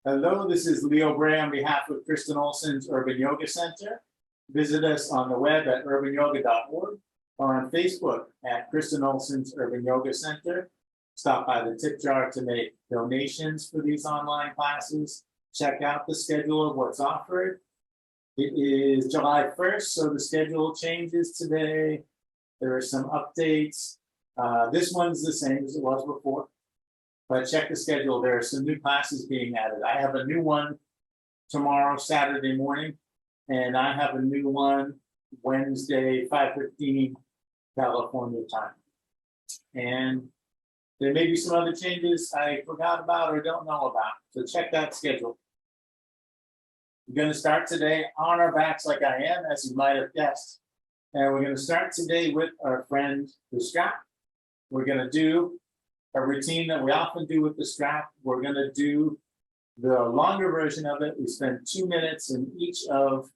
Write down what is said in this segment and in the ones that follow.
Hello, this is Leo Bray on behalf of Kristen Olson's Urban Yoga Center. Visit us on the web at urbanyoga.org or on Facebook at Kristen Olson's Urban Yoga Center. Stop by the tip jar to make donations for these online classes. Check out the schedule of what's offered. It is July 1st, so the schedule changes today. There are some updates. This one's the same as it was before. But check the schedule. There are some new classes being added. I have a new one tomorrow, Saturday morning, and I have a new one Wednesday, 5:15 California time. And there may be some other changes I forgot about or don't know about. So check that schedule. We're going to start today on our backs like I am, as you might have guessed. And we're going to start today with our friend, the strap. We're going to do a routine that we often do with the strap. We're going to do the longer version of it. We spend 2 minutes in each of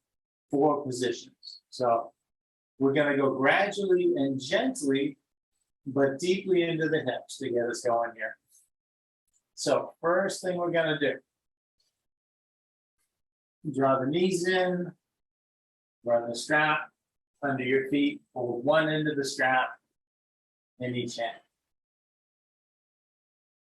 4 positions. So we're going to go gradually and gently, but deeply into the hips to get us going here. So first thing we're going to do, draw the knees in, run the strap under your feet, hold one end of the strap in each hand.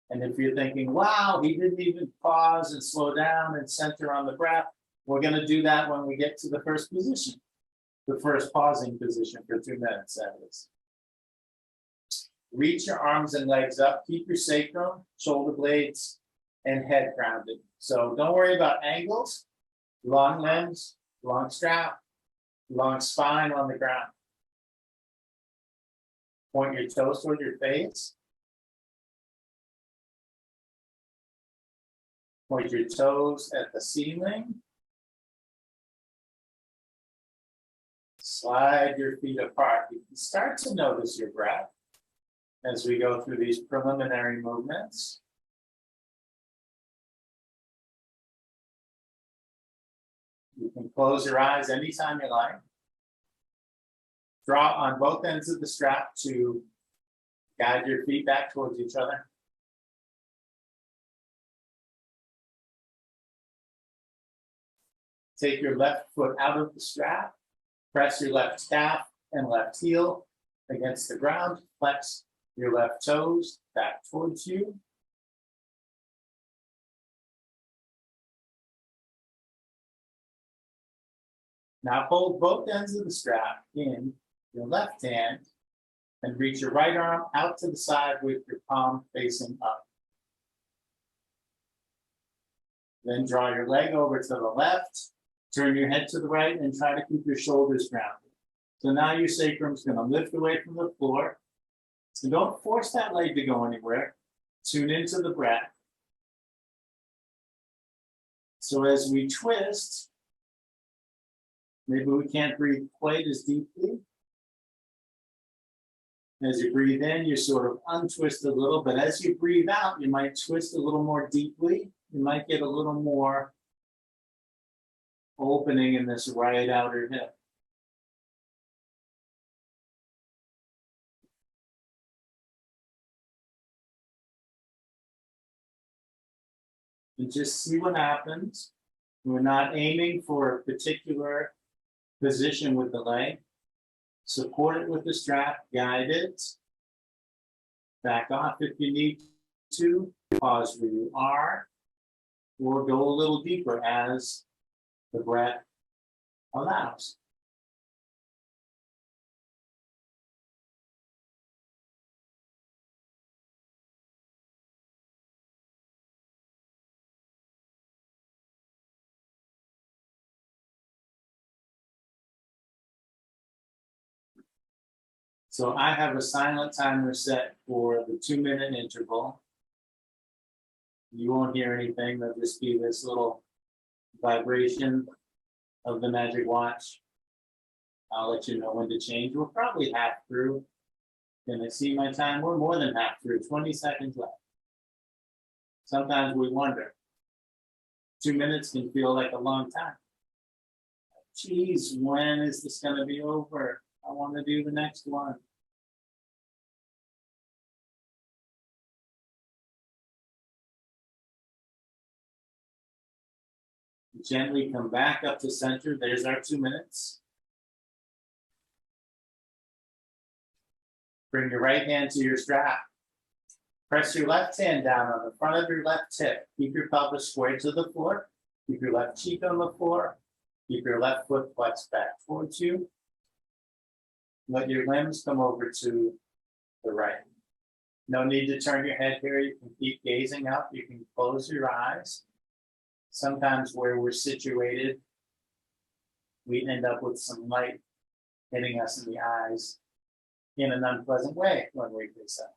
And if you're thinking, wow, he didn't even pause and slow down and center on the breath, we're going to do that when we get to the first position, the first pausing position for 2 minutes, that is. Reach your arms and legs up. Keep your sacrum, shoulder blades, and head grounded. So don't worry about angles, long limbs, long strap, long spine on the ground. Point your toes toward your face. Point your toes at the ceiling. Slide your feet apart. You can start to notice your breath as we go through these preliminary movements. You can close your eyes anytime you like. Draw on both ends of the strap to guide your feet back towards each other. Take your left foot out of the strap, press your left calf and left heel against the ground, flex your left toes back towards you. Now hold both ends of the strap in your left hand and reach your right arm out to the side with your palm facing up. Then draw your leg over to the left. Turn your head to the right and try to keep your shoulders grounded. So now your sacrum is going to lift away from the floor. And don't force that leg to go anywhere. Tune into the breath. So as we twist, maybe we can't breathe quite as deeply. As you breathe in, you sort of untwist a little, but as you breathe out, you might twist a little more deeply. You might get a little more opening in this right outer hip. And just see what happens. We're not aiming for a particular position with the leg. Support it with the strap, guide it. Back off if you need to. Pause where you are. Or go a little deeper as the breath allows. So I have a silent timer set for the 2 minute interval. You won't hear anything. There'll just be this little vibration of the magic watch. I'll let you know when to change. We're probably half through. Can I see my time? We're more than half through, 20 seconds left. Sometimes we wonder. 2 minutes can feel like a long time. Geez, when is this going to be over? I want to do the next one. Gently come back up to center. There's our 2 minutes. Bring your right hand to your strap. Press your left hand down on the front of your left hip. Keep your pelvis square to the floor. Keep your left cheek on the floor. Keep your left foot flexed back towards you. Let your limbs come over to the right. No need to turn your head here. You can keep gazing up. You can close your eyes. Sometimes where we're situated, we end up with some light hitting us in the eyes in an unpleasant way when we face up.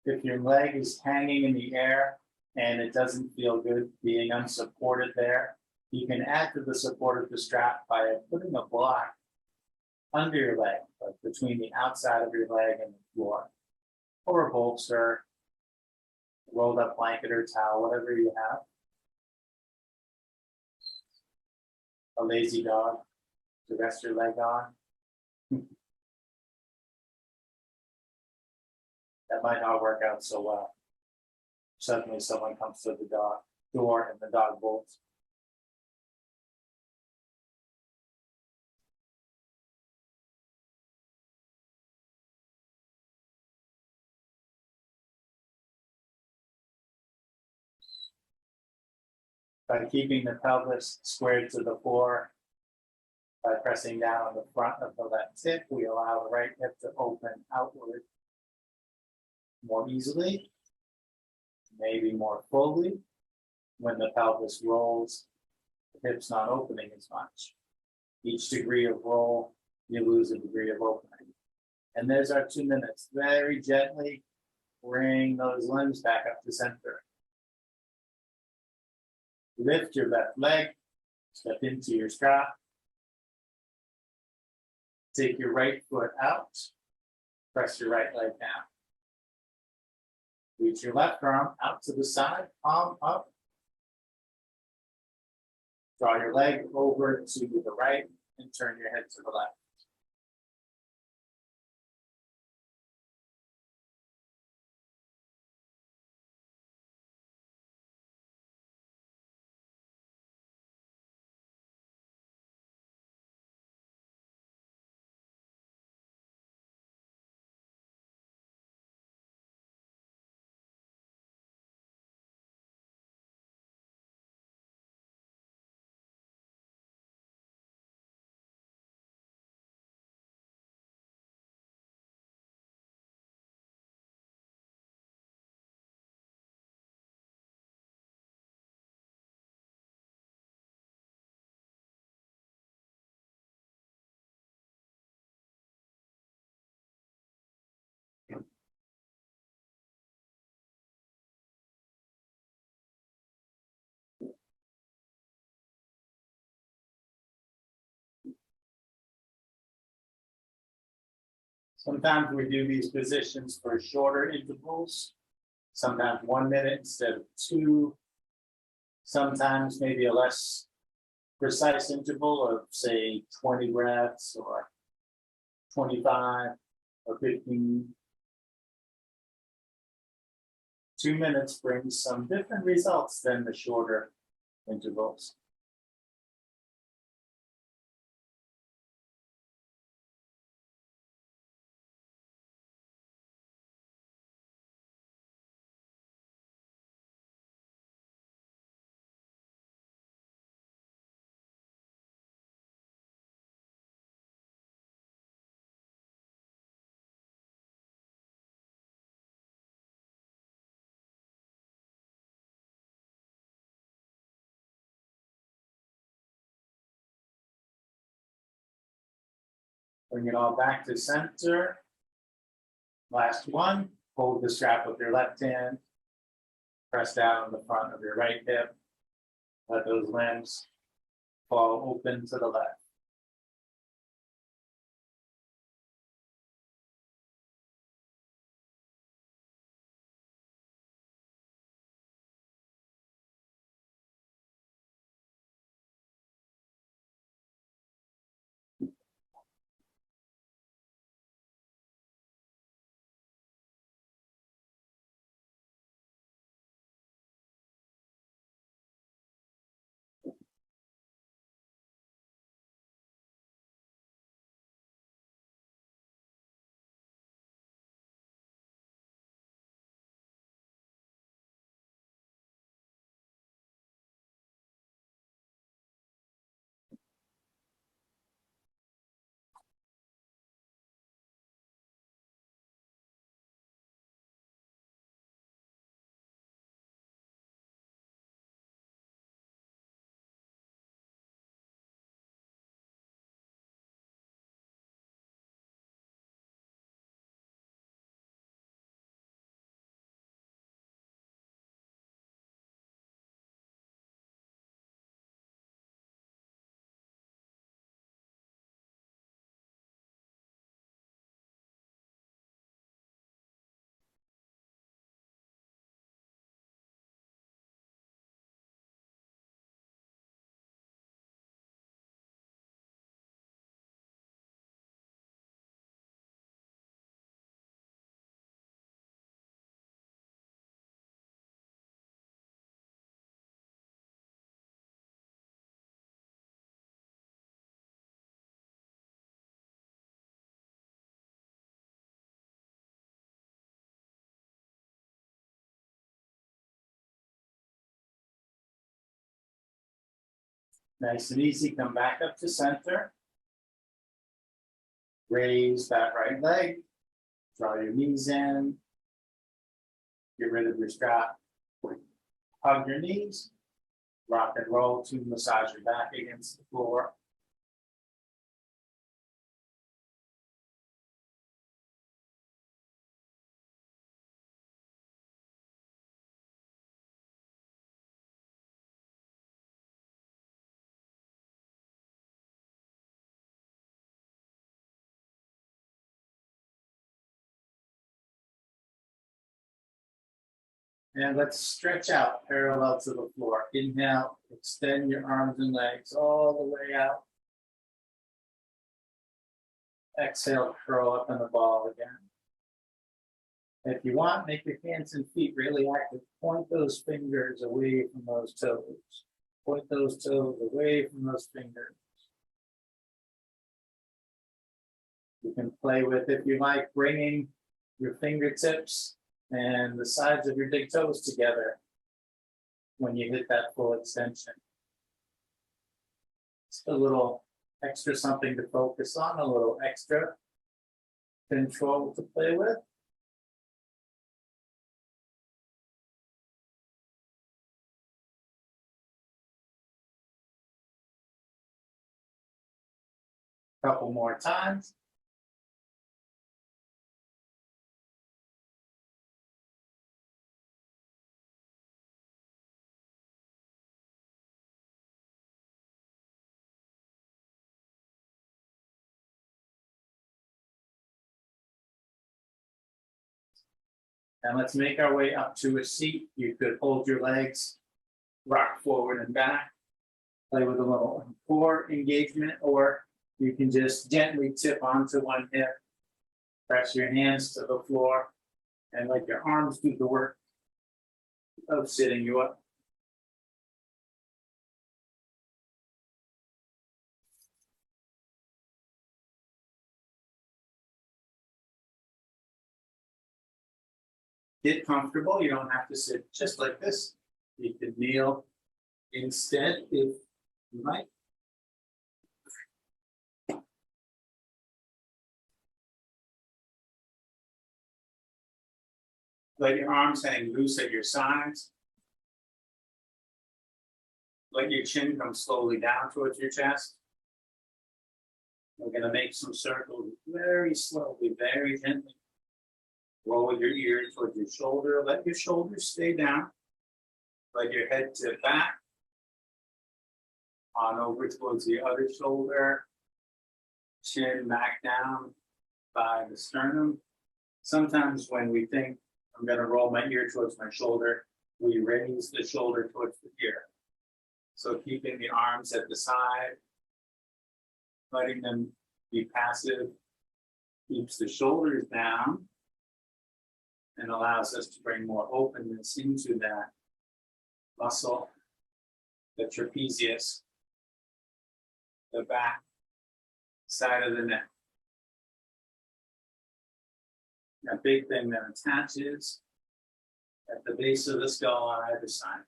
If your leg is hanging in the air and it doesn't feel good being unsupported there, you can add to the support of the strap by putting a block under your leg, like between the outside of your leg and the floor, or a bolster, rolled up blanket or towel, whatever you have. A lazy dog to rest your leg on. That might not work out so well. Suddenly someone comes to the door and the dog bolts. By keeping the pelvis squared to the floor, by pressing down on the front of the left hip, we allow the right hip to open outward more easily, maybe more fully. When the pelvis rolls, the hip's not opening as much. Each degree of roll, you lose a degree of opening. And there's our 2 minutes. Very gently bring those limbs back up to center. Lift your left leg, step into your strap. Take your right foot out, press your right leg down. Reach your left arm out to the side, palm up. Draw your leg over to the right and turn your head to the left. Sometimes we do these positions for shorter intervals, sometimes 1 minute instead of 2, sometimes maybe a less precise interval of say 20 breaths or 25 or 15. 2 minutes brings some different results than the shorter intervals. Bring it all back to center. Last one, hold the strap with your left hand. Press down on the front of your right hip. Let those limbs fall open to the left. Nice and easy, come back up to center. Raise that right leg, draw your knees in. Get rid of your strap. Hug your knees. Rock and roll to massage your back against the floor. And let's stretch out parallel to the floor. Inhale, extend your arms and legs all the way out. Exhale, curl up in a ball again. If you want, make your hands and feet really active. Point those fingers away from those toes. Point those toes away from those fingers. You can play with, if you like, bringing your fingertips and the sides of your big toes together when you hit that full extension. Just a little extra something to focus on, a little extra control to play with. Couple more times. And let's make our way up to a seat. You could hold your legs, rock forward and back, play with a little core engagement, or you can just gently tip onto one hip, press your hands to the floor, and let your arms do the work of sitting you up. Get comfortable. You don't have to sit just like this. You can kneel instead if you like. Let your arms hang loose at your sides. Let your chin come slowly down towards your chest. We're going to make some circles very slowly, very gently. Roll your ear towards your shoulder. Let your shoulders stay down. Let your head tip back. On over towards the other shoulder. Chin back down by the sternum. Sometimes when we think I'm going to roll my ear towards my shoulder, we raise the shoulder towards the ear. So keeping the arms at the side, letting them be passive, keeps the shoulders down and allows us to bring more openness into that muscle, the trapezius, the back side of the neck. A big thing that attaches at the base of the skull on either side.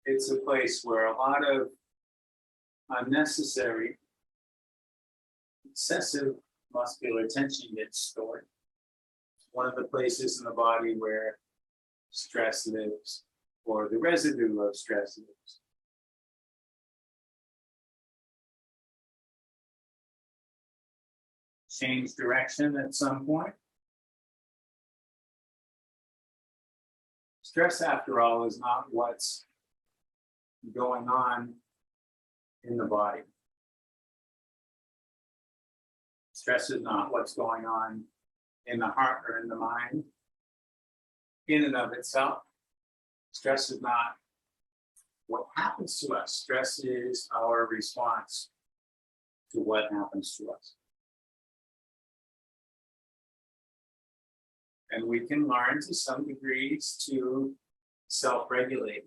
It's a place where a lot of unnecessary, excessive muscular tension gets stored. It's one of the places in the body where stress lives, or the residue of stress lives. Change direction at some point. Stress, after all, is not what's going on in the body. Stress is not what's going on in the heart or in the mind. In and of itself, stress is not what happens to us. Stress is our response to what happens to us. And we can learn to some degrees to self-regulate,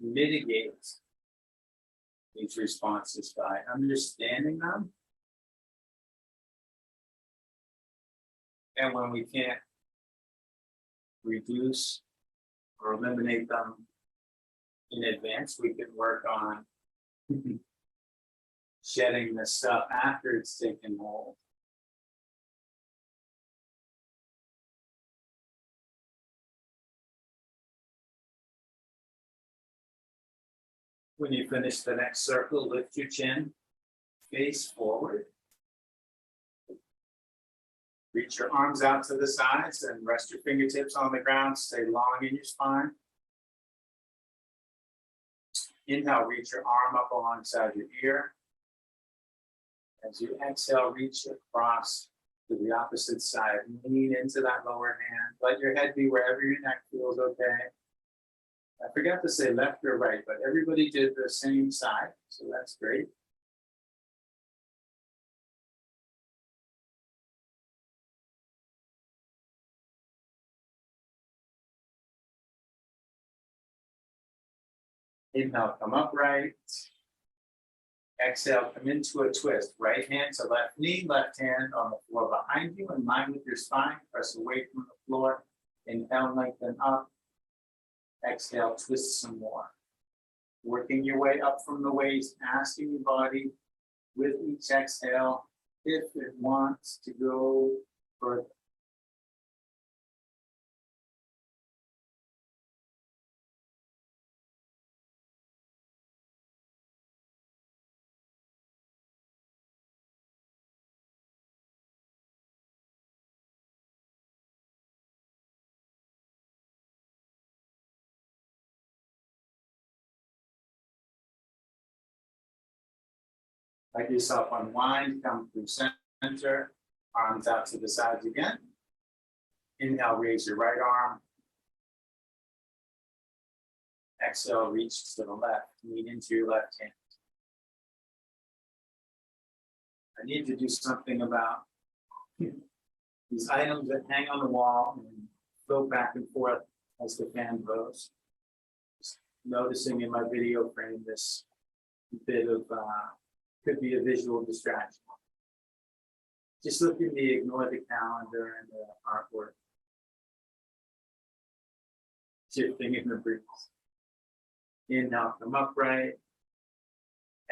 mitigate these responses by understanding them. And when we can't reduce or eliminate them in advance, we can work on shedding the stuff after it's taken hold. When you finish the next circle, lift your chin, face forward. Reach your arms out to the sides and rest your fingertips on the ground. Stay long in your spine. Inhale, reach your arm up alongside your ear. As you exhale, reach across to the opposite side. Lean into that lower hand. Let your head be wherever your neck feels okay. I forgot to say left or right, but everybody did the same side, so that's great. Inhale, come upright. Exhale, come into a twist. Right hand to left knee, left hand on the floor behind you, in line with your spine. Press away from the floor. Inhale, lengthen up. Exhale, twist some more. Working your way up from the waist, asking your body with each exhale if it wants to go further. Let yourself unwind, come through center, arms out to the sides again. Inhale, raise your right arm. Exhale, reach to the left, lean into your left hand. I need to do something about these items that hang on the wall and go back and forth as the fan blows. Just noticing in my video frame this bit of could be a visual distraction. Just look at me, ignore the calendar and the artwork. Shifting in the breeze. Inhale, come upright.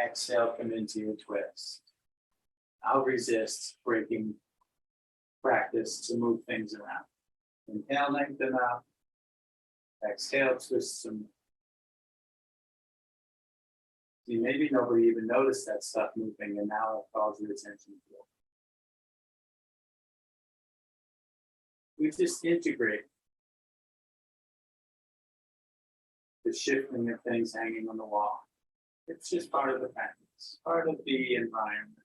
Exhale, come into your twist. I'll resist breaking practice to move things around. Inhale, lengthen up. Exhale, twist some. See, maybe nobody even noticed that stuff moving, and now it calls your attention to it. We just integrate the shifting of things hanging on the wall. It's just part of the practice, part of the environment.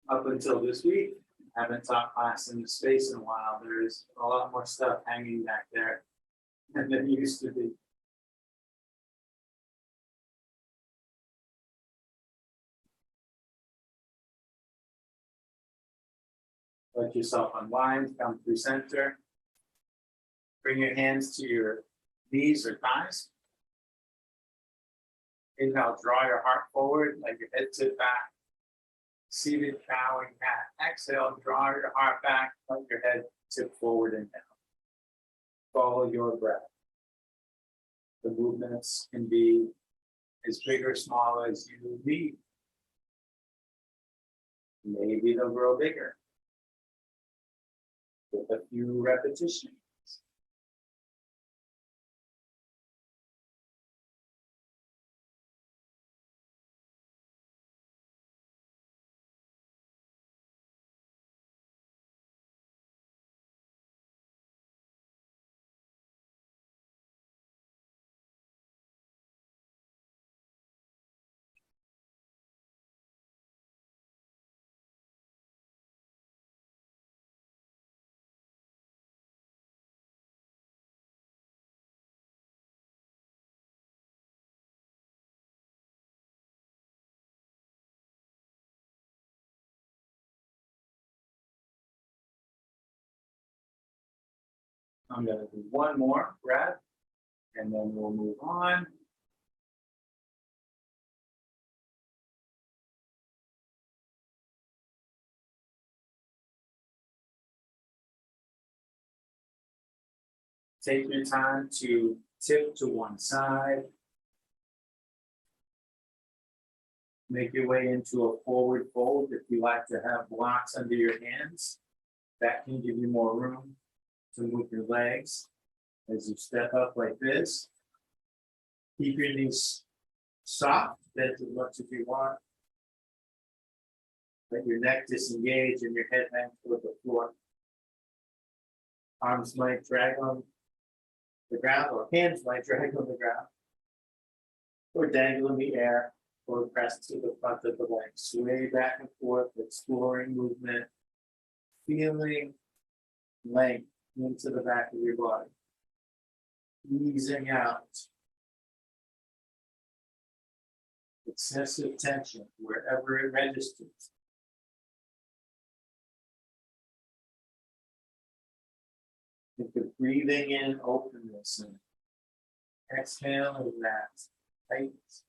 Up until this week, I haven't taught class in the space in a while. There's a lot more stuff hanging back there than there used to be. Let yourself unwind, come through center. Bring your hands to your knees or thighs. Inhale, draw your heart forward, let your head tip back. Seated bowing cat. Exhale, draw your heart back, let your head tip forward and down. Follow your breath. The movements can be as big or small as you need. Maybe they'll grow bigger with a few repetitions. I'm going to do one more breath, and then we'll move on. Take your time to tip to one side. Make your way into a forward fold if you like to have blocks under your hands. That can give you more room to move your legs as you step up like this. Keep your knees soft, bend as much as you want. Let your neck disengage and your head hang toward the floor. Arms might drag on the ground, or hands might drag on the ground, or dangle in the air, or press to the front of the leg. Sway back and forth, exploring movement, feeling length into the back of your body. Easing out excessive tension wherever it registers. Think of breathing in openness and exhaling that tightness.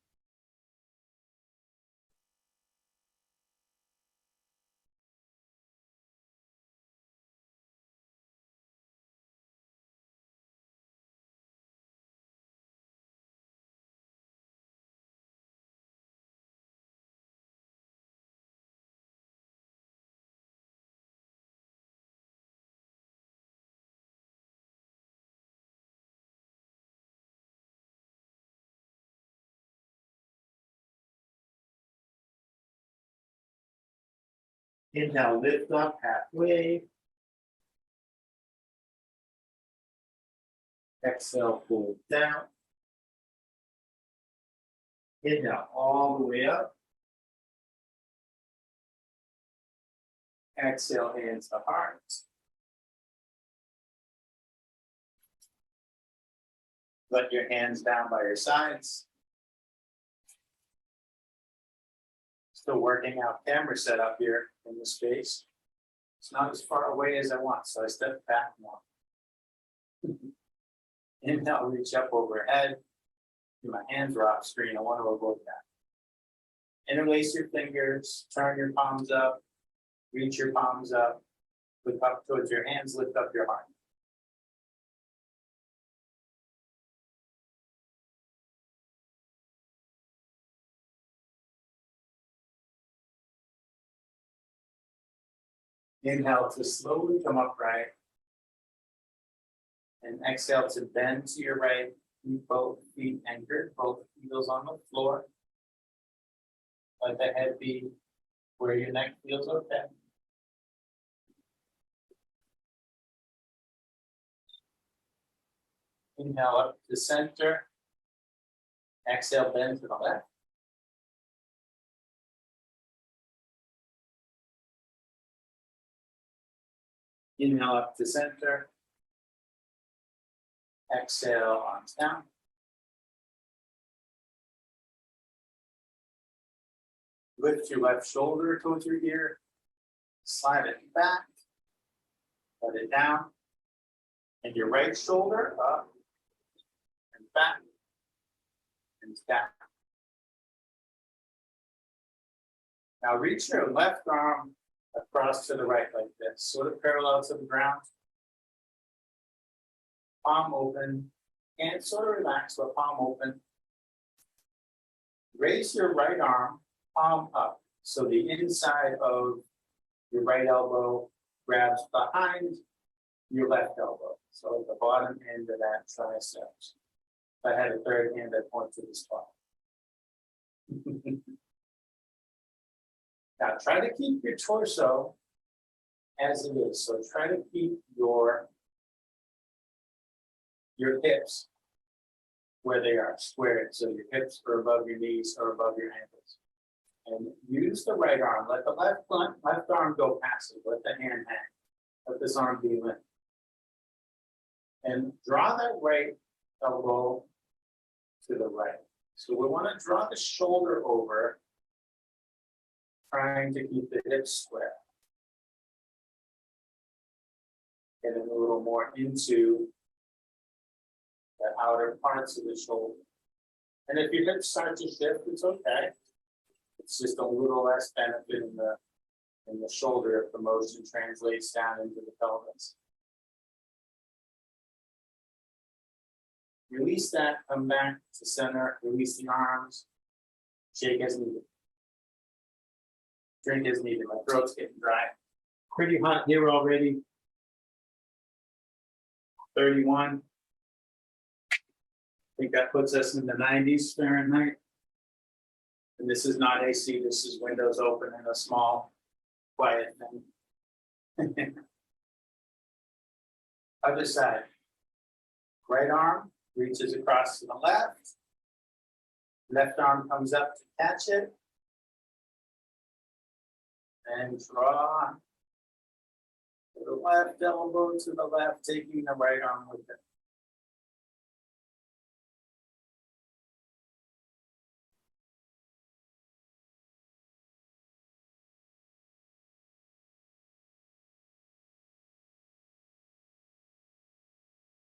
Inhale, lift up halfway. Exhale, pull down. Inhale, all the way up. Exhale, hands to heart. Let your hands down by your sides. Still working out camera setup here in the space. It's not as far away as I want, so I step back more. Inhale, reach up overhead. My hands are off screen. I want to avoid that. Interlace your fingers, turn your palms up, reach your palms up, look up towards your hands, lift up your heart. Inhale to slowly come upright. And exhale to bend to your right Keep both feet anchored, both heels on the floor. Let the head be where your neck feels okay. Inhale up to center. Exhale, bend to the left. Inhale up to center. Exhale, arms down. Lift your left shoulder towards your ear. Slide it back. Let it down. And your right shoulder up and back and down. Now reach your left arm across to the right like this, sort of parallel to the ground. Palm open, and sort of relax, but palm open. Raise your right arm, palm up, so the inside of your right elbow grabs behind your left elbow, so at the bottom end of that triceps. If I had a third hand, I'd point to the spot. Now try to keep your torso as it is. So try to keep your hips where they are, squared. So your hips are above your knees or above your ankles. And use the right arm. Let the left arm go passive. Let the hand hang. Let this arm be limp. And draw that right elbow to the right. So we want to draw the shoulder over, trying to keep the hips square. Getting a little more into the outer parts of the shoulder. And if your hips start to shift, it's okay. It's just a little less benefit in the shoulder if the motion translates down into the pelvis. Release that, come back to center, release the arms, shake as needed. Drink as needed, my throat's getting dry. Pretty hot here already. 31. I think that puts us in the 90s Fahrenheit. And this is not AC, this is windows open and a small, quiet thing. Other side. Right arm reaches across to the left. Left arm comes up to catch it. And draw. The left elbow to the left, taking the right arm with it.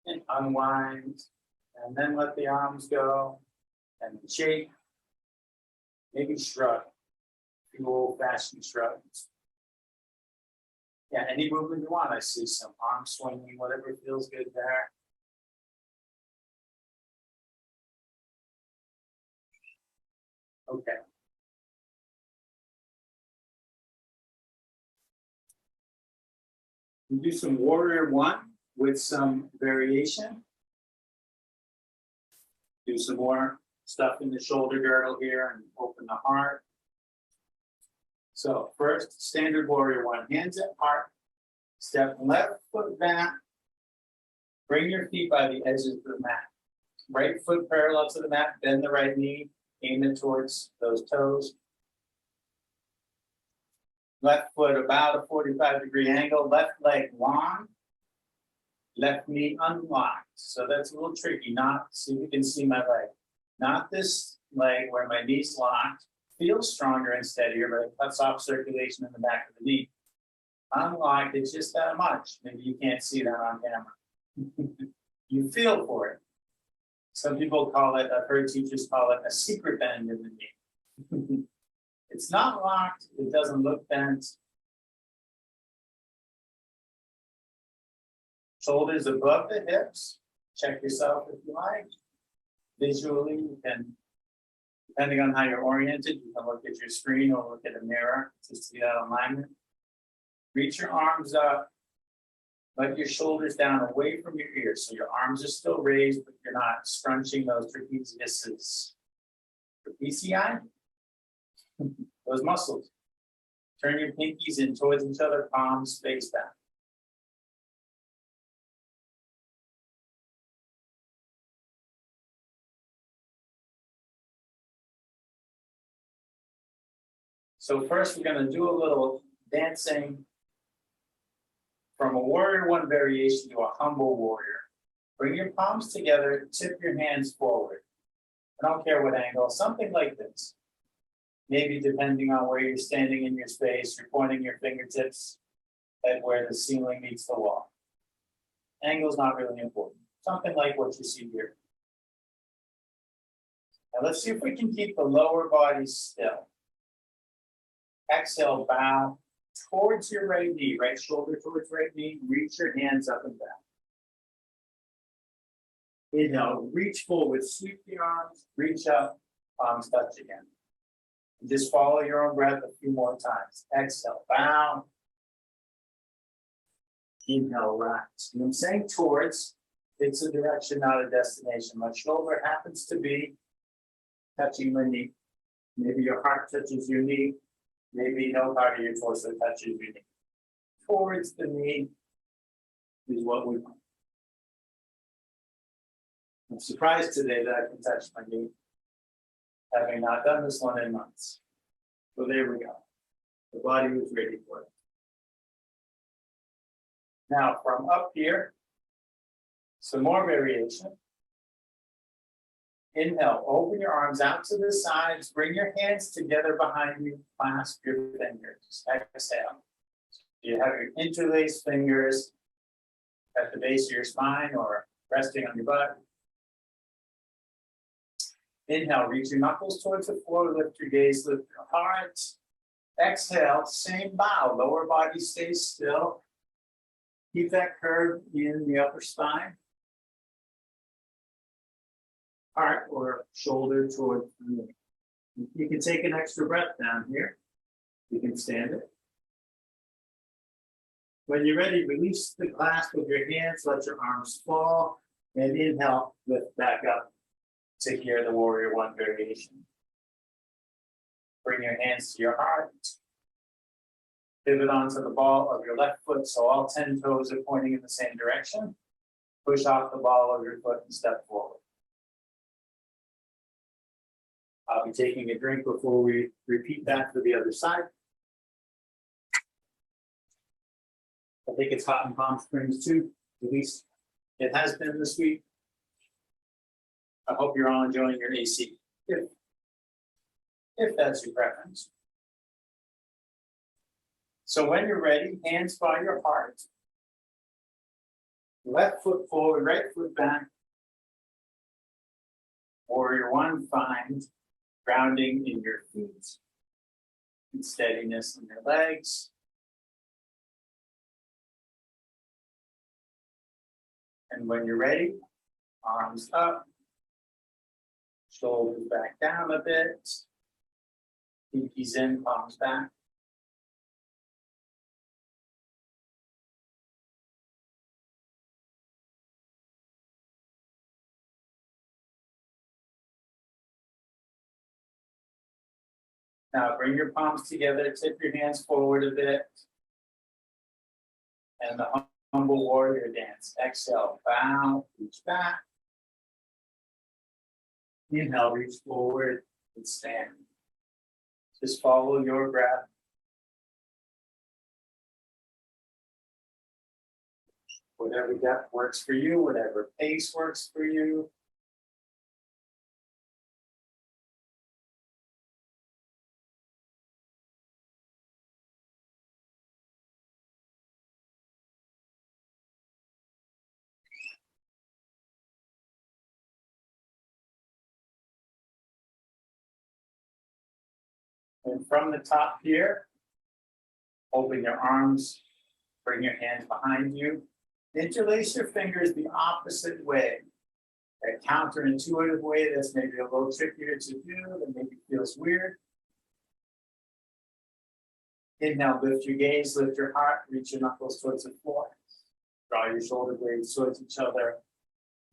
And unwind, and then let the arms go, and shake, maybe shrug, a few old-fashioned shrugs. Yeah, any movement you want. I see some arm swinging, whatever feels good there. Okay. We do some warrior one with some variation. Do some more stuff in the shoulder girdle here and open the heart. So first, standard warrior one, hands at heart, step left foot back, bring your feet by the edges of the mat. Right foot parallel to the mat, bend the right knee, aim it towards those toes. Left foot about a 45-degree angle, left leg long, left knee unlocked. So that's a little tricky, not, see if you can see my leg. Not this leg where my knee's locked. Feels stronger and steadier, but it cuts off circulation in the back of the knee. Unlocked, it's just that much. Maybe you can't see that on camera. You feel for it. Some people call it, I've heard teachers call it a secret bend in the knee. It's not locked, it doesn't look bent. Shoulders above the hips. Check yourself if you like. Visually, you can, depending on how you're oriented, you can look at your screen or look at a mirror to see that alignment. Reach your arms up, Let your shoulders down away from your ears, so your arms are still raised, but you're not scrunching those trapeziuses. Trapezii? Those muscles. Turn your pinkies in towards each other, palms face down. So first, we're going to do a little dancing from a warrior one variation to a humble warrior. Bring your palms together, tip your hands forward. I don't care what angle, something like this. Maybe depending on where you're standing in your space, you're pointing your fingertips at where the ceiling meets the wall. Angle's not really important. Something like what you see here. Now let's see if we can keep the lower body still. Exhale, bow towards your right knee, right shoulder towards right knee. Reach your hands up and down. Inhale, reach forward, sweep the arms, reach up, palms touch again. And just follow your own breath a few more times. Exhale, bow. Inhale, rise. And I'm saying towards, it's a direction, not a destination. My shoulder happens to be touching my knee. Maybe your heart touches your knee. Maybe no part of your torso touches your knee. Towards the knee is what we want. I'm surprised today that I can touch my knee, having not done this one in months. So there we go. The body was ready for it. Now from up here, some more variation. Inhale, open your arms out to the sides, bring your hands together behind you, clasp your fingers. Exhale. You have your interlaced fingers at the base of your spine or resting on your butt. Inhale, reach your knuckles towards the floor, lift your gaze, lift your heart. Exhale, same bow, lower body stays still. Keep that curve in the upper spine. Heart or shoulder towards the knee. You can take an extra breath down here. You can stand it. When you're ready, release the clasp of your hands, let your arms fall, and inhale, lift back up to hear the warrior one variation. Bring your hands to your heart. Pivot onto the ball of your left foot, so all 10 toes are pointing in the same direction. Push off the ball of your foot and step forward. I'll be taking a drink before we repeat that for the other side. I think it's hot in Palm Springs too, at least it has been this week. I hope you're all enjoying your AC, if that's your preference. So when you're ready, hands by your heart. Left foot forward, right foot back. Warrior one, find grounding in your feet and steadiness in your legs. And when you're ready, arms up, shoulders back down a bit, pinkies in, palms back. Now bring your palms together, tip your hands forward a bit. And the humble warrior dance. Exhale, bow, reach back. Inhale, reach forward and stand. Just follow your breath. Whatever depth works for you, whatever pace works for you. And from the top here, open your arms, bring your hands behind you. Interlace your fingers the opposite way. A counterintuitive way that's maybe a little trickier to do, that maybe feels weird. Inhale, lift your gaze, lift your heart, reach your knuckles towards the floor. Draw your shoulder blades towards each other.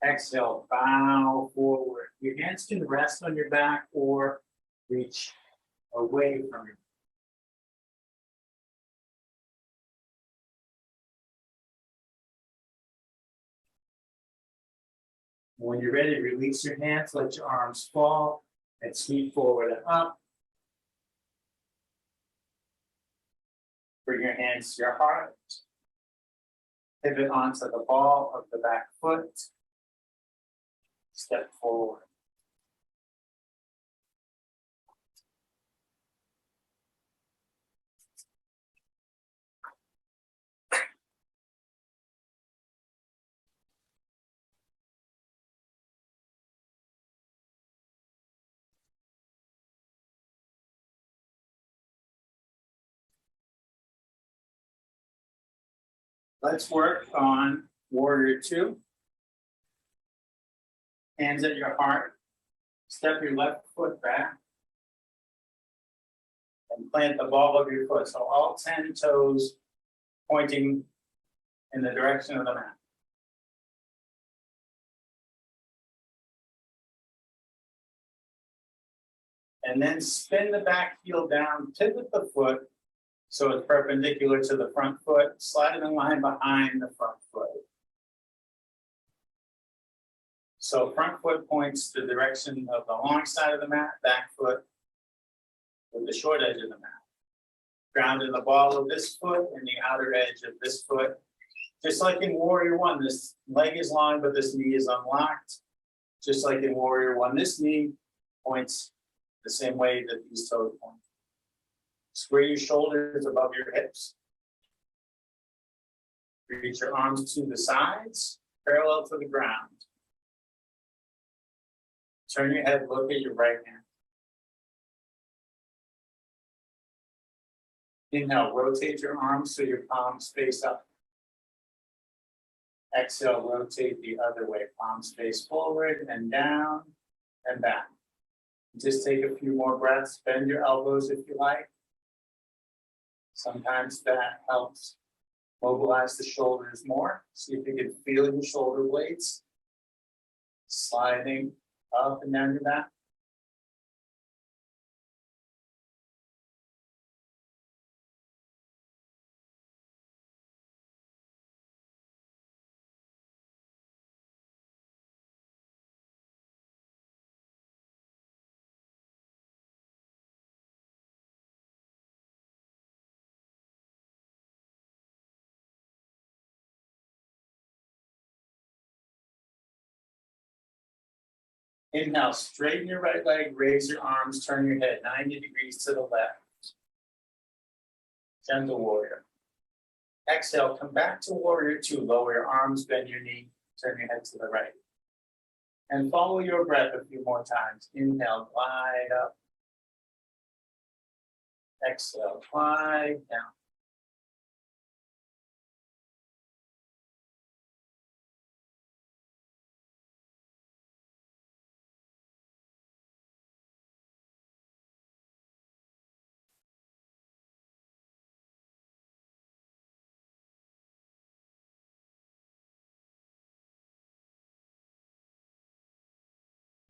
Exhale, bow forward. Your hands can rest on your back or reach away from you. When you're ready, release your hands, let your arms fall, and sweep forward and up. Bring your hands to your heart. Pivot onto the ball of the back foot. Step forward. Let's work on warrior two. Hands at your heart. Step your left foot back. And plant the ball of your foot. So all 10 toes pointing in the direction of the mat. And then spin the back heel down, pivot the foot so it's perpendicular to the front foot, slide it in line behind the front foot. So front foot points the direction of the long side of the mat, back foot with the short edge of the mat. Ground in the ball of this foot and the outer edge of this foot. Just like in warrior one, this leg is long, but this knee is unlocked. Just like in warrior one, this knee points the same way that these toes point. Square your shoulders above your hips. Reach your arms to the sides, parallel to the ground. Turn your head, look at your right hand. Inhale, rotate your arms so your palms face up. Exhale, rotate the other way, palms face forward and down and back. Just take a few more breaths, bend your elbows if you like. Sometimes that helps mobilize the shoulders more. See if you can feel your shoulder blades sliding up and down your back. Inhale, straighten your right leg, raise your arms, turn your head 90 degrees to the left. Gentle warrior. Exhale, come back to warrior two, lower your arms, bend your knee, turn your head to the right. And follow your breath a few more times. Inhale, glide up. Exhale, glide down.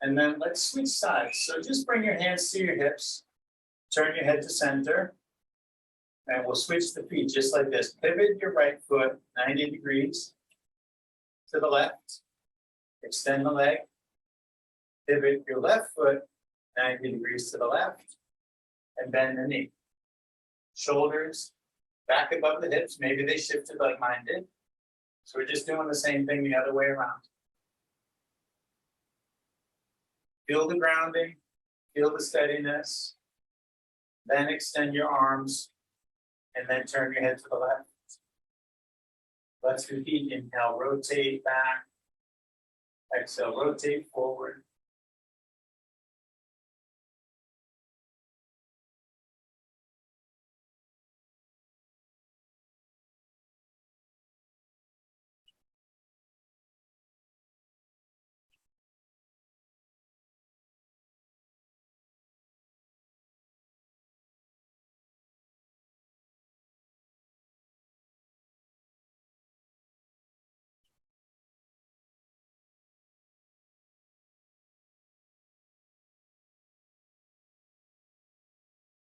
And then let's switch sides. So just bring your hands to your hips, turn your head to center, and we'll switch the feet just like this. Pivot your right foot 90 degrees to the left, extend the leg, pivot your left foot 90 degrees to the left, and bend the knee. Shoulders back above the hips, maybe they shifted like mine did. So we're just doing the same thing the other way around. Feel the grounding, feel the steadiness, then extend your arms, and then turn your head to the left. Let's repeat. Inhale, rotate back. Exhale, rotate forward.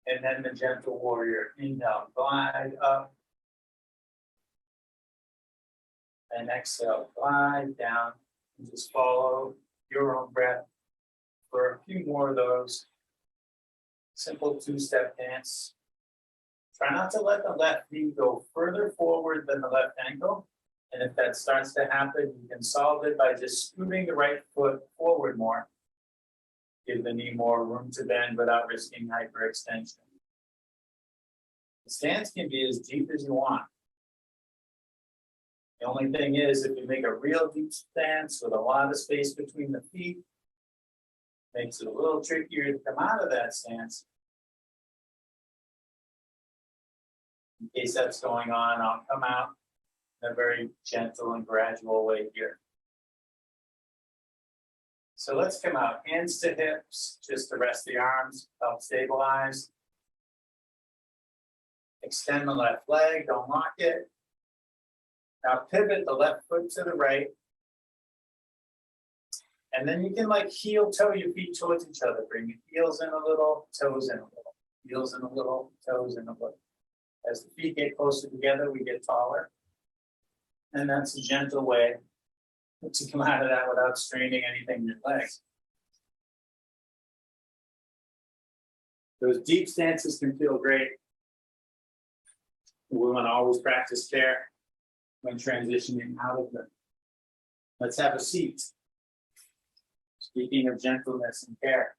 And then the gentle warrior. Inhale, glide up. And exhale, glide down. And just follow your own breath for a few more of those. Simple two-step dance. Try not to let the left knee go further forward than the left ankle. And if that starts to happen, you can solve it by just scooting the right foot forward more. Give the knee more room to bend without risking hyperextension. The stance can be as deep as you want. The only thing is, if you make a real deep stance with a lot of space between the feet, makes it a little trickier to come out of that stance. In case that's going on, I'll come out in a very gentle and gradual way here. So let's come out, hands to hips, just to rest the arms, help stabilize. Extend the left leg, don't lock it. Now pivot the left foot to the right. And then you can like heel toe your feet towards each other. Bring your heels in a little, toes in a little. Heels in a little, toes in a little. As the feet get closer together, we get taller. And that's a gentle way to come out of that without straining anything in your legs. Those deep stances can feel great. We want to always practice care when transitioning out of them. Let's have a seat. Speaking of gentleness and care.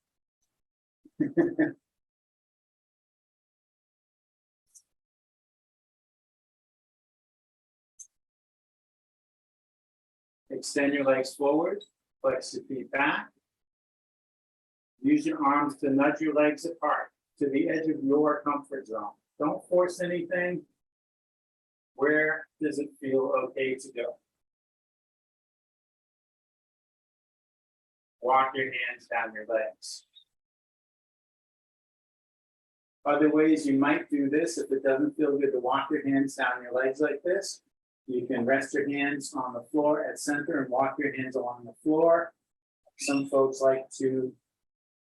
Extend your legs forward, flex your feet back. Use your arms to nudge your legs apart to the edge of your comfort zone. Don't force anything. Where does it feel okay to go? Walk your hands down your legs. Other ways you might do this, if it doesn't feel good to walk your hands down your legs like this, you can rest your hands on the floor at center and walk your hands along the floor. Some folks like to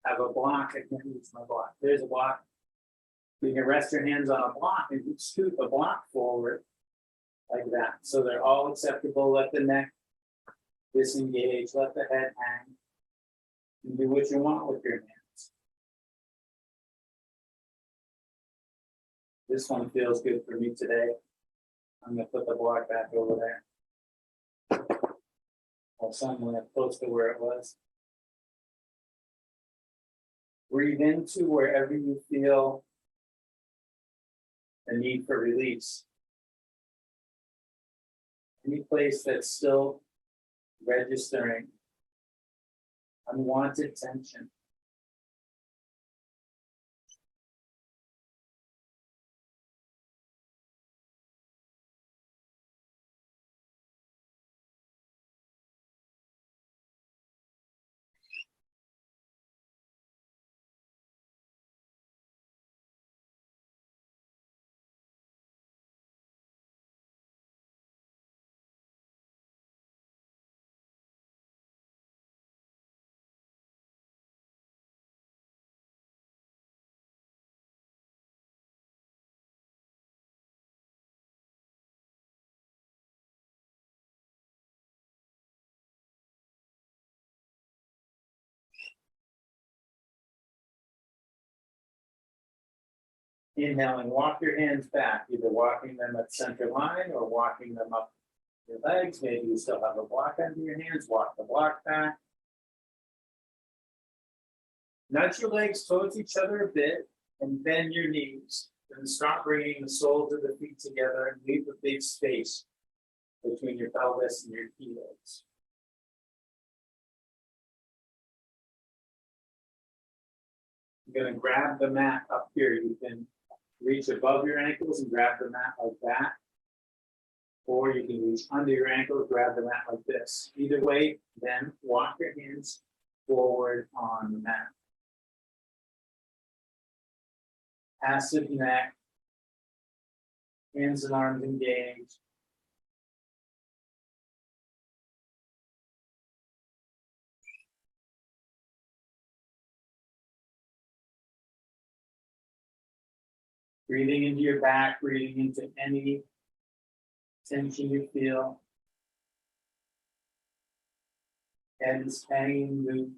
have a block. I can't use my block. There's a block. You can rest your hands on a block and scoot the block forward like that. So they're all acceptable. Let the neck disengage. Let the head hang. And do what you want with your hands. This one feels good for me today. I'm going to put the block back over there. Or somewhere close to where it was. Breathe into wherever you feel the need for release. Any place that's still registering unwanted tension. Inhaling, walk your hands back, either walking them at center line or walking them up your legs. Maybe you still have a block under your hands, walk the block back. Nudge your legs towards each other a bit and bend your knees. Then start bringing the soles of the feet together and leave a big space between your pelvis and your heels. You're going to grab the mat up here. You can reach above your ankles and grab the mat like that. Or you can reach under your ankles, grab the mat like this. Either way, then walk your hands forward on the mat. Passive neck, hands and arms engaged. Breathing into your back, breathing into any tension you feel. Head is hanging loose.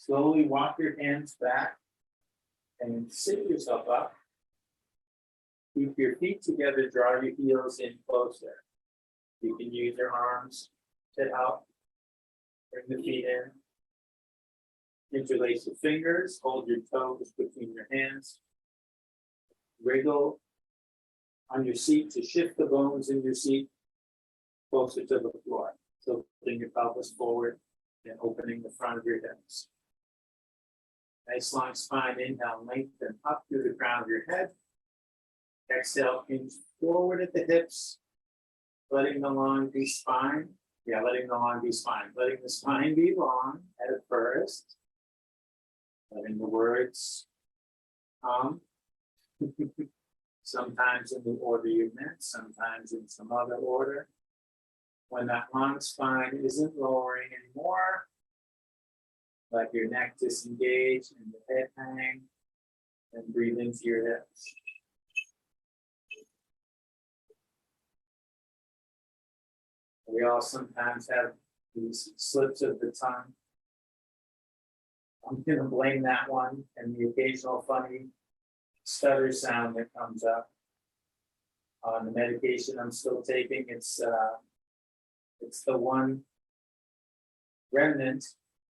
Slowly walk your hands back and sit yourself up. Keep your feet together, draw your heels in closer. You can use your arms to help. Bring the feet in. Interlace your fingers, hold your toes between your hands. Wriggle on your seat to shift the bones in your seat closer to the floor. So bring your pelvis forward and opening the front of your hips. Nice long spine, inhale, lengthen up through the crown of your head. Exhale, hinge forward at the hips, letting the long be spine. Letting the long be spine. Letting the spine be long at first. Letting the words come. Sometimes in the order you meant, sometimes in some other order. When that long spine isn't lowering anymore, let your neck disengage and the head hang, and breathe into your hips. We all sometimes have these slips of the tongue. I'm going to blame that one and the occasional funny stutter sound that comes up. On the medication I'm still taking, it's the one remnant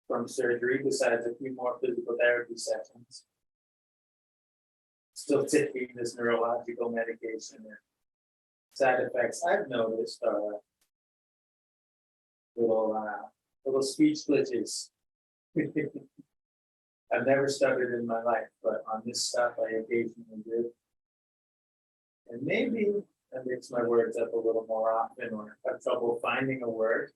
from surgery, besides a few more physical therapy sessions. Still taking this neurological medication. And side effects I've noticed are little speech glitches. I've never stuttered in my life, but on this stuff I occasionally do. And maybe that makes my words up a little more often, or have trouble finding a word.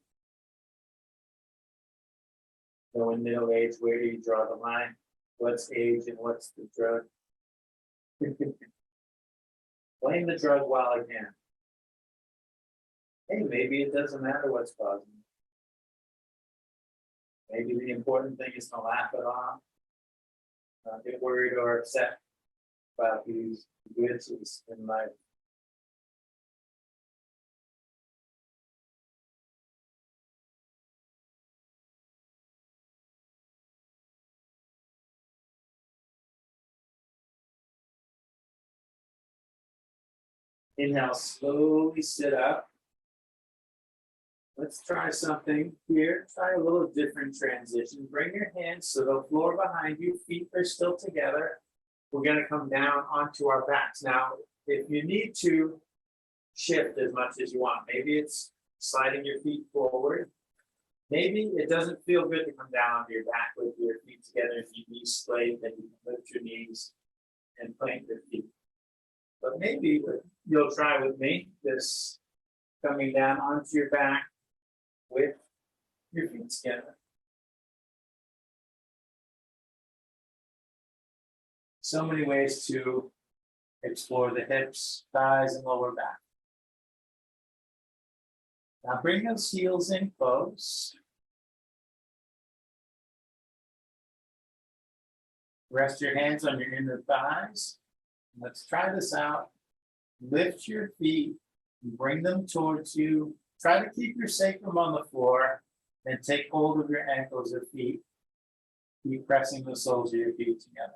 So in middle age, where do you draw the line? What's age and what's the drug? Blame the drug while I can. Hey, maybe it doesn't matter what's causing it. Maybe the important thing is to laugh it off. Not get worried or upset about these glitches in life. Inhale, slowly sit up. Let's try something here. Try a little different transition. Bring your hands to the floor behind you. Feet are still together. We're going to come down onto our backs. Now, if you need to shift as much as you want, maybe it's sliding your feet forward. Maybe it doesn't feel good to come down onto your back with your feet together. If your knees splayed, then you can lift your knees and plant your feet. But maybe you'll try with me this coming down onto your back with your feet together. So many ways to explore the hips, thighs, and lower back. Now bring those heels in close. Rest your hands on your inner thighs. Let's try this out Lift your feet, bring them towards you. Try to keep your sacrum on the floor and take hold of your ankles or feet. Keep pressing the soles of your feet together.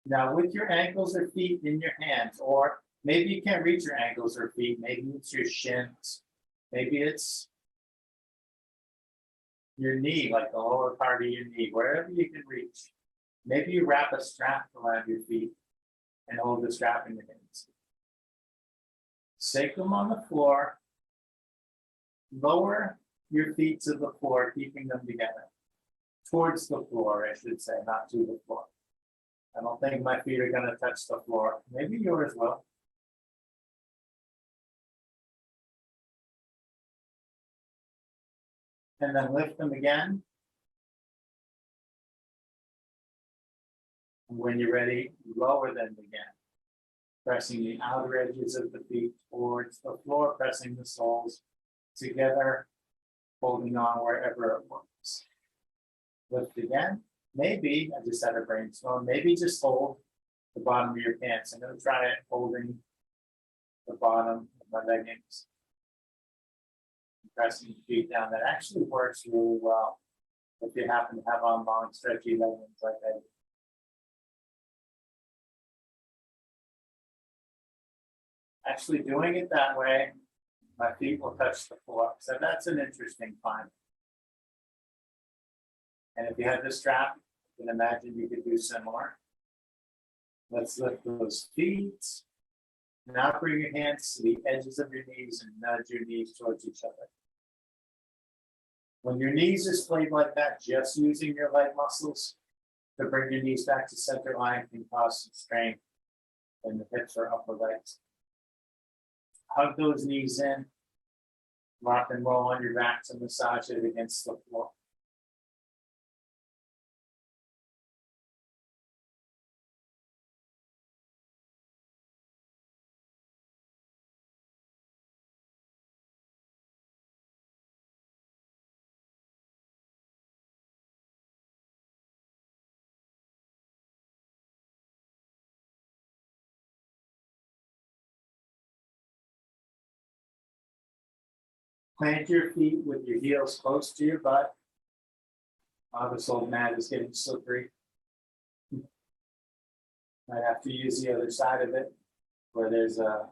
Now with your ankles or feet in your hands, or maybe you can't reach your ankles or feet, maybe it's your shins, maybe it's your knee, like the lower part of your knee, wherever you can reach. Maybe you wrap a strap around your feet and hold the strap in your hands. Sacrum on the floor. Lower your feet to the floor, keeping them together. Towards the floor, I should say, not to the floor. I don't think my feet are going to touch the floor. Maybe yours will. And then lift them again. And when you're ready, lower them again. Pressing the outer edges of the feet towards the floor, pressing the soles together, holding on wherever it works. Lift again. Maybe, I just had a brainstorm, maybe just hold the bottom of your pants. I'm going to try it holding the bottom of my leggings. Pressing your feet down. That actually works really well if you happen to have on long, stretchy leggings like I do. Actually doing it that way, my feet will touch the floor. So that's an interesting find. And if you had the strap, you can imagine you could do similar. Let's lift those feet. Now bring your hands to the edges of your knees and nudge your knees towards each other. When your knees are splayed like that, just using your leg muscles to bring your knees back to center line can cause some strain in the hips or upper legs. Hug those knees in, rock and roll on your back to massage it against the floor. Plant your feet with your heels close to your butt. Oh, this old mat is getting slippery. Might have to use the other side of it where there's a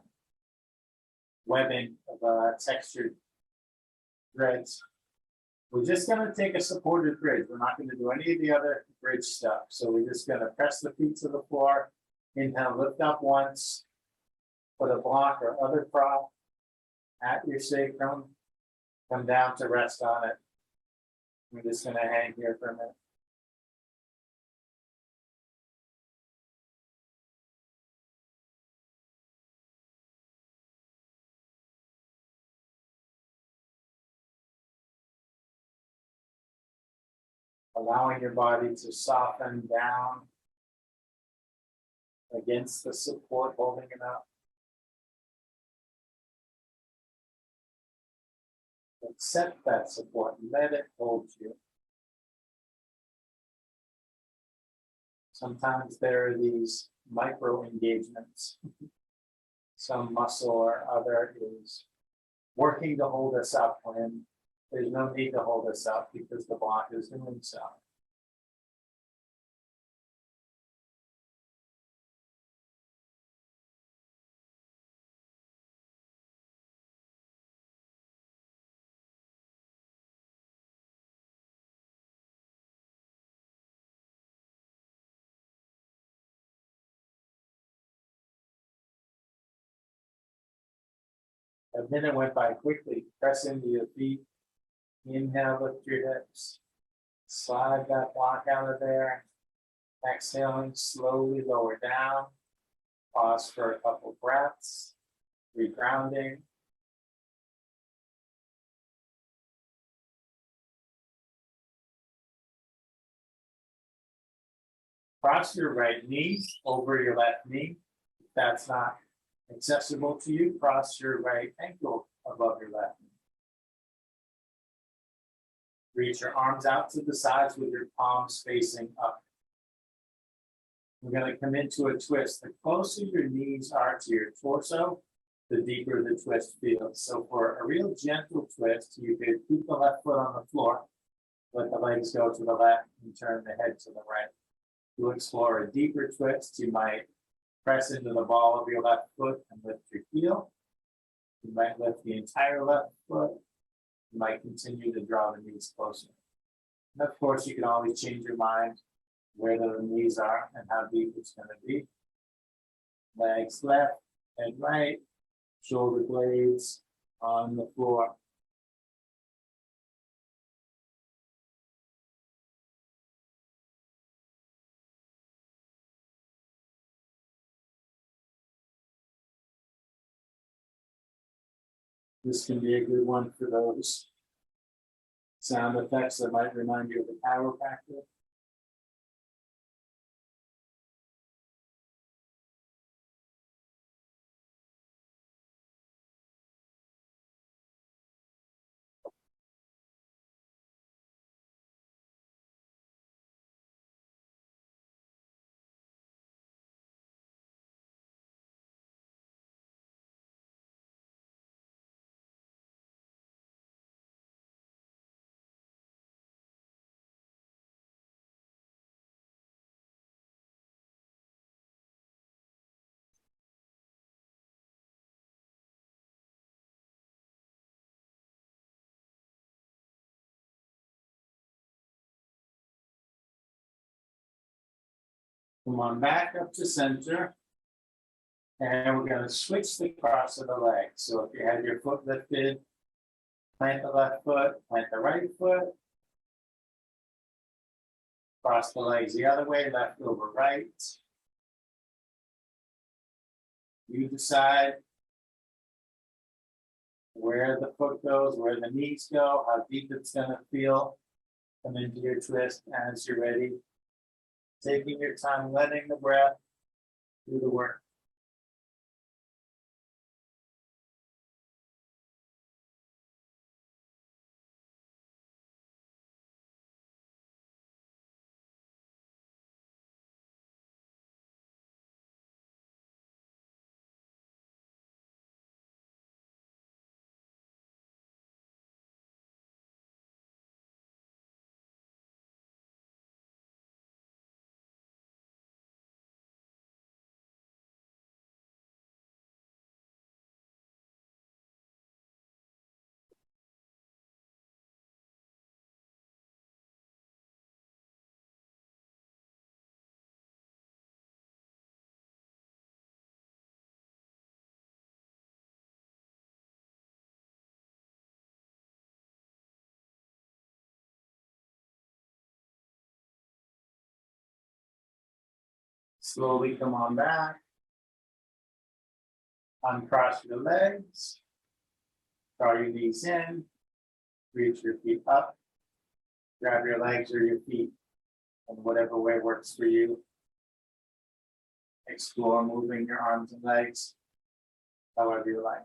webbing of textured threads. We're just going to take a supported bridge. We're not going to do any of the other bridge stuff. So we're just going to press the feet to the floor. Inhale, lift up once. Put a block or other prop at your sacrum. Come down to rest on it. We're just going to hang here for a minute. Allowing your body to soften down against the support, holding it up. Accept that support, let it hold you. Sometimes there are these micro engagements. Some muscle or other is working to hold us up when there's no need to hold us up because the block is doing so. A minute went by quickly. Press into your feet. Inhale, lift your hips. Slide that block out of there. Exhaling, slowly lower down. Pause for a couple breaths. Regrounding. Cross your right knee over your left knee. If that's not accessible to you, cross your right ankle above your left knee. Reach your arms out to the sides with your palms facing up. We're going to come into a twist. The closer your knees are to your torso, the deeper the twist feels. So for a real gentle twist, you could keep the left foot on the floor, let the legs go to the left and turn the head to the right. To explore a deeper twist, you might press into the ball of your left foot and lift your heel. You might lift the entire left foot. You might continue to draw the knees closer. And of course, you can always change your mind where the knees are and how deep it's going to be. Legs left and right, shoulder blades on the floor. This can be a good one for those sound effects that might remind you of a chiropractor. Come on back up to center. And we're going to switch the cross of the leg. So if you had your foot lifted, plant the left foot, plant the right foot. Cross the legs the other way, left over right. You decide where the foot goes, where the knees go, how deep it's going to feel. Come into your twist as you're ready. Taking your time, letting the breath do the work. Slowly come on back. Uncross your legs. Draw your knees in. Reach your feet up. Grab your legs or your feet in whatever way works for you. Explore moving your arms and legs however you like.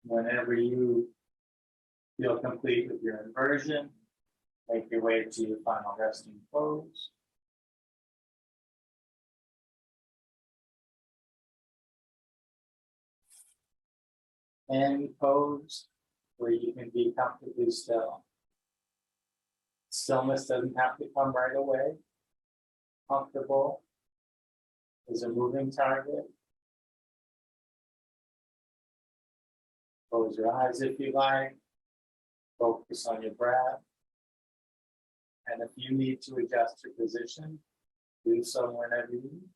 Whenever you feel complete with your inversion, make your way to your final resting pose. Any pose where you can be comfortably still. Stillness doesn't have to come right away. Comfortable is a moving target. Close your eyes if you like. Focus on your breath. And if you need to adjust your position, do so whenever you need.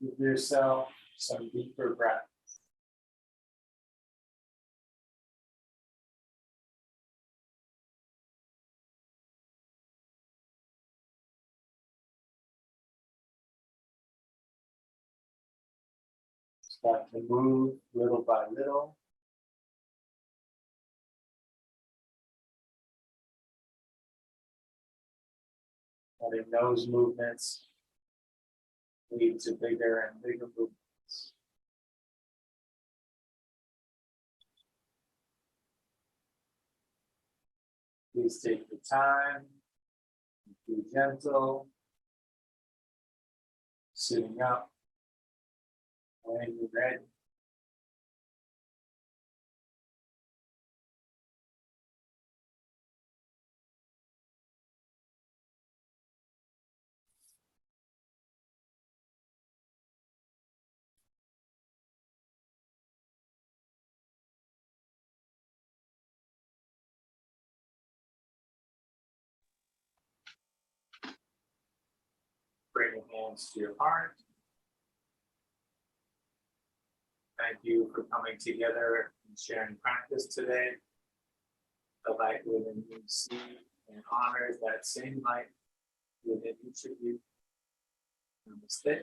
Give yourself some deeper breath. Start to move little by little. Letting those movements lead to bigger and bigger movements. Please take your time, be gentle, sitting up when you're ready. Bring your hands to your heart. Thank you for coming together and sharing practice today. The light within you sees and honors that same light within each of you. Stay.